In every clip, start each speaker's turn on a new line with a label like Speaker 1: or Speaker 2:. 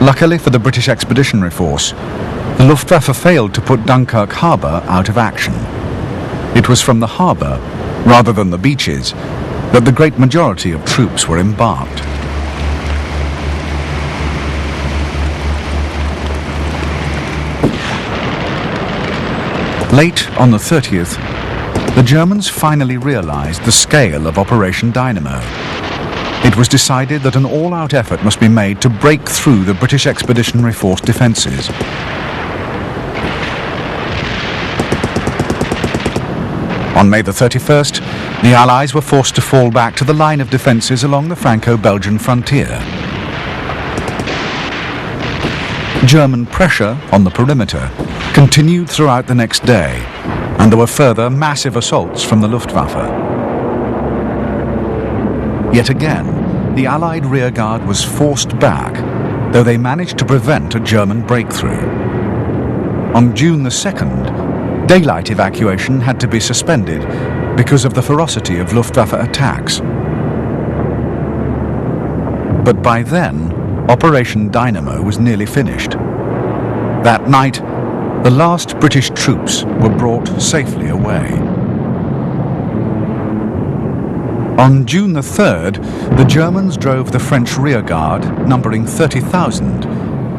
Speaker 1: Luckily for the British Expeditionary Force, the Luftwaffe failed to put Dunkirk harbour out of action. It was from the harbour, rather than the beaches, that the great majority of troops were embarked. Late on the 30th, the Germans finally realized the scale of Operation Dynamo. It was decided that an all-out effort must be made to break through the British Expeditionary Force defences. On May the 31st, the Allies were forced to fall back to the line of defences along the Franco-Belgian frontier. German pressure on the perimeter continued throughout the next day, and there were further massive assaults from the Luftwaffe. Yet again, the Allied rearguard was forced back, though they managed to prevent a German breakthrough. On June the 2nd, daylight evacuation had to be suspended because of the ferocity of Luftwaffe attacks. But by then, Operation Dynamo was nearly finished. That night, the last British troops were brought safely away. On June the 3rd, the Germans drove the French rearguard, numbering 30,000,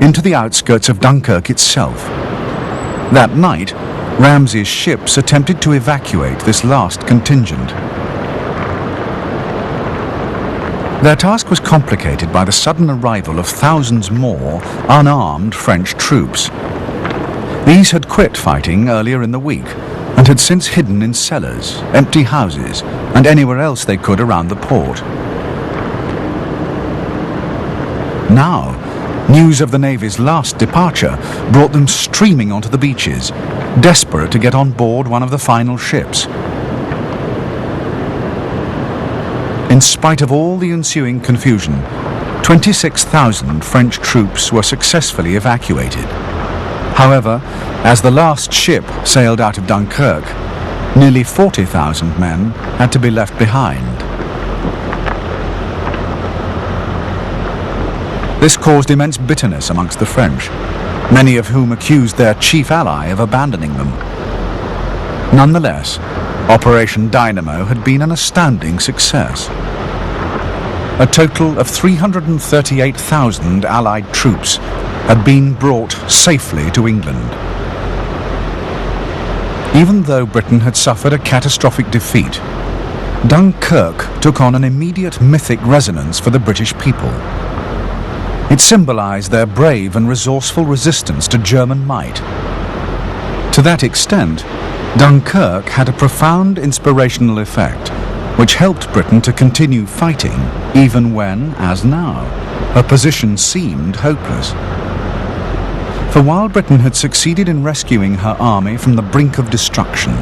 Speaker 1: into the outskirts of Dunkirk itself. That night, Ramsay's ships attempted to evacuate this last contingent. Their task was complicated by the sudden arrival of thousands more unarmed French troops. These had quit fighting earlier in the week and had since hidden in cellars, empty houses, and anywhere else they could around the port. Now, news of the Navy's last departure brought them streaming onto the beaches, desperate to get on board one of the final ships. In spite of all the ensuing confusion, 26,000 French troops were successfully evacuated. However, as the last ship sailed out of Dunkirk, nearly 40,000 men had to be left behind. This caused immense bitterness amongst the French, many of whom accused their chief ally of abandoning them. Nonetheless, Operation Dynamo had been an astounding success. A total of 338,000 Allied troops had been brought safely to England. Even though Britain had suffered a catastrophic defeat, Dunkirk took on an immediate mythic resonance for the British people. It symbolized their brave and resourceful resistance to German might. To that extent, Dunkirk had a profound inspirational effect, which helped Britain to continue fighting even when, as now, her position seemed hopeless. For while Britain had succeeded in rescuing her army from the brink of destruction,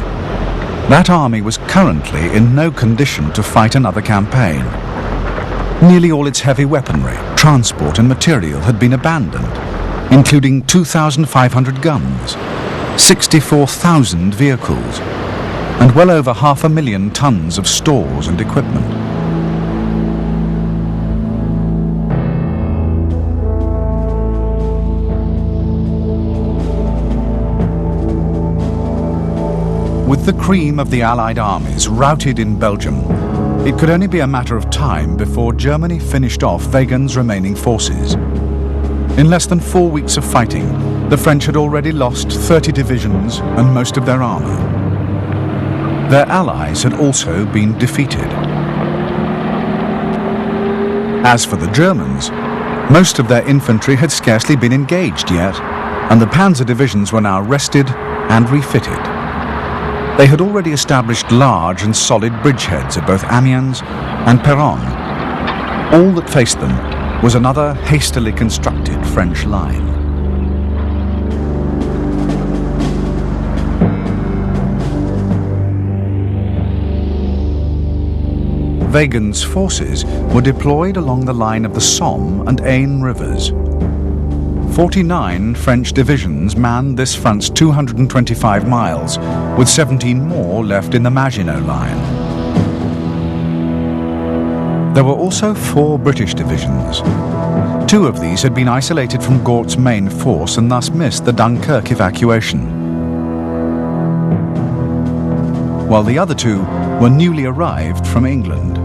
Speaker 1: that army was currently in no condition to fight another campaign. Nearly all its heavy weaponry, transport and material had been abandoned, including 2,500 guns, 64,000 vehicles, and well over 500,000 tons of stores and equipment. With the cream of the Allied armies routed in Belgium, it could only be a matter of time before Germany finished off Wegen's remaining forces. In less than 4 weeks of fighting, the French had already lost 30 divisions and most of their armour. Their allies had also been defeated. As for the Germans, most of their infantry had scarcely been engaged yet, and the panzer divisions were now rested and refitted. They had already established large and solid bridgeheads at both Amiens and Péronne. All that faced them was another hastily constructed French line. Wegen's forces were deployed along the line of the Somme and Aisne rivers. 49 French divisions manned this front's 225 miles, with 17 more left in the Maginot Line. There were also 4 British divisions. 2 of these had been isolated from Gort's main force and thus missed the Dunkirk evacuation, while the other 2 were newly arrived from England.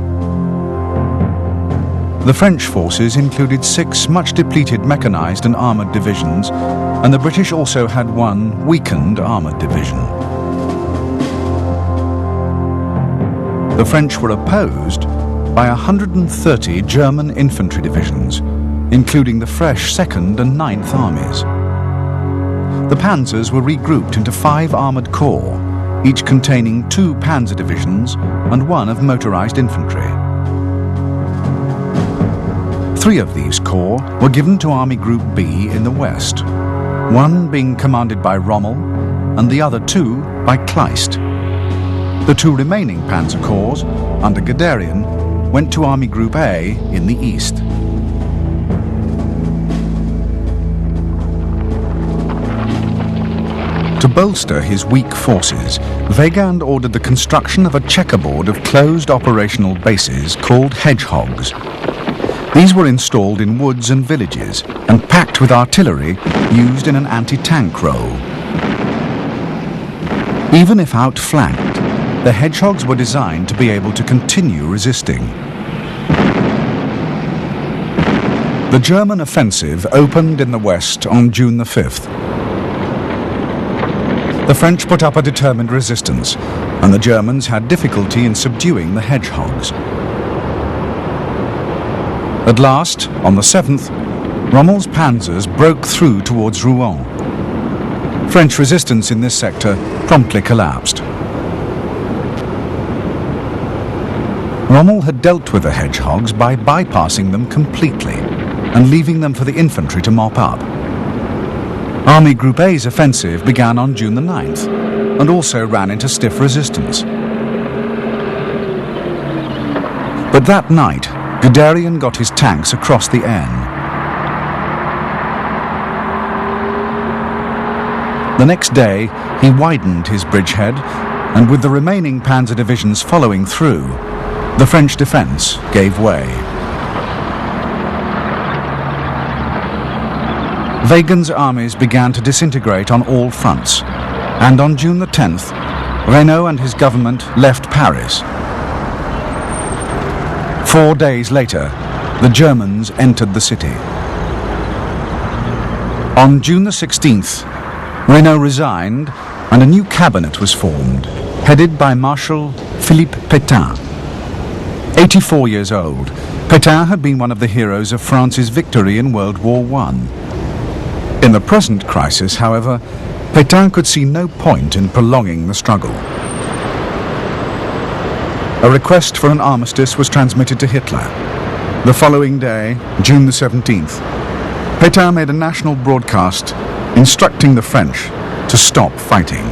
Speaker 1: The French forces included 6 much depleted mechanized and armoured divisions, and the British also had 1 weakened armoured division. The French were opposed by 130 German infantry divisions, including the fresh 2nd and 9th armies. The panzers were regrouped into 5 armoured corps, each containing 2 panzer divisions and 1 of motorized infantry. 3 of these corps were given to Army Group B in the west, 1 being commanded by Rommel and the other 2 by Kleist. The 2 remaining panzer corps, under Guderian, went to Army Group A in the east. To bolster his weak forces, Weygand ordered the construction of a checkerboard of closed operational bases called hedgehogs. These were installed in woods and villages and packed with artillery used in an anti-tank role. Even if outflanked, the hedgehogs were designed to be able to continue resisting. The German offensive opened in the west on June the 5th. The French put up a determined resistance, and the Germans had difficulty in subduing the hedgehogs. At last, on the 7th, Rommel's panzers broke through towards Rouen. French resistance in this sector promptly collapsed. Rommel had dealt with the hedgehogs by bypassing them completely and leaving them for the infantry to mop up. Army Group A's offensive began on June the 9th and also ran into stiff resistance. But that night, Guderian got his tanks across the Aisne. The next day, he widened his bridgehead, and with the remaining panzer divisions following through, the French defence gave way. Weygand's armies began to disintegrate on all fronts, and on June the 10th, Reynaud and his government left Paris. 4 days later, the Germans entered the city. On June the 16th, Reynaud resigned and a new cabinet was formed, headed by Marshal Philippe Pétain. 84 years old, Pétain had been one of the heroes of France's victory in World War I. In the present crisis, however, Pétain could see no point in prolonging the struggle. A request for an armistice was transmitted to Hitler. The following day, June the 17th, Pétain made a national broadcast instructing the French to stop fighting.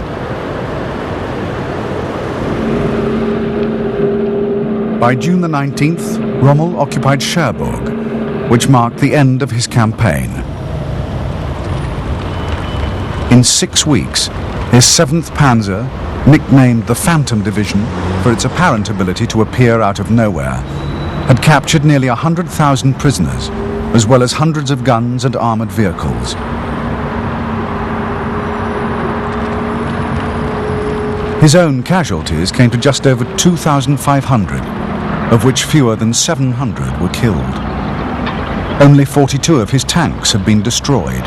Speaker 1: By June the 19th, Rommel occupied Cherbourg, which marked the end of his campaign. In 6 weeks, his 7th Panzer, nicknamed the Phantom Division for its apparent ability to appear out of nowhere, had captured nearly 100,000 prisoners, as well as hundreds of guns and armoured vehicles. His own casualties came to just over 2,500, of which fewer than 700 were killed. Only 42 of his tanks had been destroyed.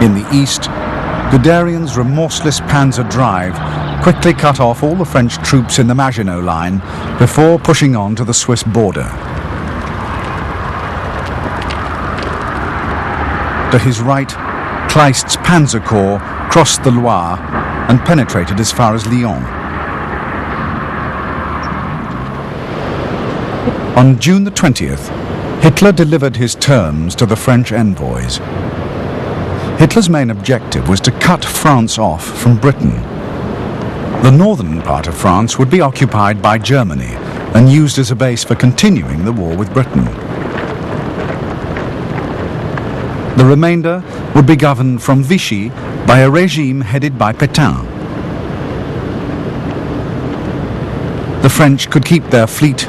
Speaker 1: In the east, Guderian's remorseless panzer drive quickly cut off all the French troops in the Maginot Line before pushing on to the Swiss border. To his right, Kleist's panzer corps crossed the Loire and penetrated as far as Lyon. On June the 20th, Hitler delivered his terms to the French envoys. Hitler's main objective was to cut France off from Britain. The northern part of France would be occupied by Germany and used as a base for continuing the war with Britain. The remainder would be governed from Vichy by a regime headed by Pétain. French could keep their fleet